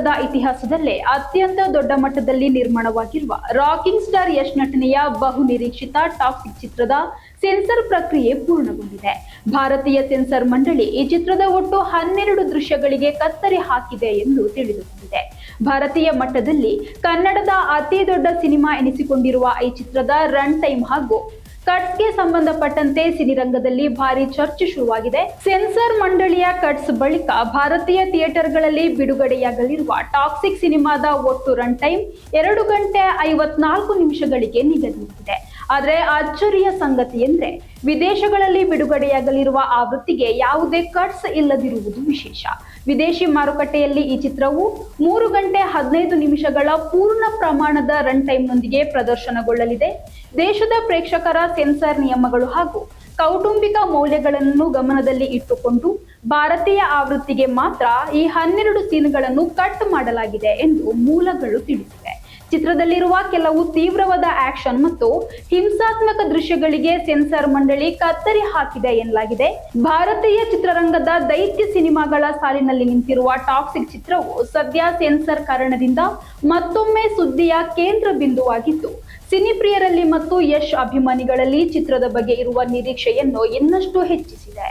ಚಿತ್ರರಂಗದ ಇತಿಹಾಸದಲ್ಲೇ ಅತ್ಯಂತ ದೊಡ್ಡ ಮಟ್ಟದಲ್ಲಿ ನಿರ್ಮಾಣವಾಗಿರುವ ರಾಕಿಂಗ್ ಸ್ಟಾರ್ ಯಶ್ ನಟನೆಯ ಬಹು ನಿರೀಕ್ಷಿತ ಟಾಕ್ಸಿಕ್ ಚಿತ್ರದ ಸೆನ್ಸರ್ ಪ್ರಕ್ರಿಯೆ ಪೂರ್ಣಗೊಂಡಿದೆ. ಭಾರತೀಯ ಸೆನ್ಸರ್ ಮಂಡಳಿ ಈ ಚಿತ್ರದ ಒಟ್ಟು 12 ದೃಶ್ಯಗಳಿಗೆ ಕತ್ತರಿ ಹಾಕಿದೆ ಎಂದು ತಿಳಿದುಬಂದಿದೆ. ಭಾರತೀಯ ಮಟ್ಟದಲ್ಲಿ ಕನ್ನಡದ ಅತಿ ದೊಡ್ಡ ಸಿನಿಮಾ ಎನಿಸಿಕೊಂಡಿರುವ ಈ ಚಿತ್ರದ ರನ್ ಟೈಮ್ ಹಾಗೂ ಕಟ್ಸ್ಗೆ ಸಂಬಂಧಪಟ್ಟಂತೆ ಸಿನಿರಂಗದಲ್ಲಿ ಭಾರಿ ಚರ್ಚೆ ಶುರುವಾಗಿದೆ. ಸೆನ್ಸಾರ್ ಮಂಡಳಿಯ ಕಟ್ಸ್ ಬಳಿಕ ಭಾರತೀಯ ಥಿಯೇಟರ್ಗಳಲ್ಲಿ ಬಿಡುಗಡೆಯಾಗಲಿರುವ ಟಾಕ್ಸಿಕ್ ಸಿನಿಮಾದ ಒಟ್ಟು ರನ್ ಟೈಮ್ 2 ಗಂಟೆ 54 ನಿಮಿಷಗಳಿಗೆ ನಿಗದಿಯಾಗಿದೆ. ಆದರೆ ಅಚ್ಚರಿಯ ಸಂಗತಿ ಎಂದ್ರೆ ವಿದೇಶಗಳಲ್ಲಿ ಬಿಡುಗಡೆಯಾಗಲಿರುವ ಆವೃತ್ತಿಗೆ ಯಾವುದೇ ಕಟ್ಸ್ ಇಲ್ಲದಿರುವುದು ವಿಶೇಷ. ವಿದೇಶಿ ಮಾರುಕಟ್ಟೆಯಲ್ಲಿ ಈ ಚಿತ್ರವು 3 ಗಂಟೆ 15 ನಿಮಿಷಗಳ ಪೂರ್ಣ ಪ್ರಮಾಣದ ರನ್ ಟೈಮ್ನೊಂದಿಗೆ ಪ್ರದರ್ಶನಗೊಳ್ಳಲಿದೆ. ದೇಶದ ಪ್ರೇಕ್ಷಕರ ಸೆನ್ಸಾರ್ ನಿಯಮಗಳು ಹಾಗೂ ಕೌಟುಂಬಿಕ ಮೌಲ್ಯಗಳನ್ನು ಗಮನದಲ್ಲಿ ಇಟ್ಟುಕೊಂಡು ಭಾರತೀಯ ಆವೃತ್ತಿಗೆ ಮಾತ್ರ ಈ 12 ಸೀನ್ಗಳನ್ನು ಕಟ್ ಮಾಡಲಾಗಿದೆ ಎಂದು ಮೂಲಗಳು ತಿಳಿಸಿವೆ. ಚಿತ್ರದಲ್ಲಿರುವ ಕೆಲವು ತೀವ್ರವಾದ ಆಕ್ಷನ್ ಮತ್ತು ಹಿಂಸಾತ್ಮಕ ದೃಶ್ಯಗಳಿಗೆ ಸೆನ್ಸಾರ್ ಮಂಡಳಿ ಕತ್ತರಿ ಹಾಕಿದೆ ಎನ್ನಲಾಗಿದೆ. ಭಾರತೀಯ ಚಿತ್ರರಂಗದ ದೈತ್ಯ ಸಿನಿಮಾಗಳ ಸಾಲಿನಲ್ಲಿ ನಿಂತಿರುವ ಟಾಕ್ಸಿಕ್ ಚಿತ್ರವು ಸದ್ಯ ಸೆನ್ಸಾರ್ ಕಾರಣದಿಂದ ಮತ್ತೊಮ್ಮೆ ಸುದ್ದಿಯ ಕೇಂದ್ರ ಬಿಂದುವಾಗಿದ್ದು, ಸಿನಿಪ್ರಿಯರಲ್ಲಿ ಮತ್ತು ಯಶ್ ಅಭಿಮಾನಿಗಳಲ್ಲಿ ಚಿತ್ರದ ಬಗ್ಗೆ ಇರುವ ನಿರೀಕ್ಷೆಯನ್ನು ಇನ್ನಷ್ಟು ಹೆಚ್ಚಿಸಿದೆ.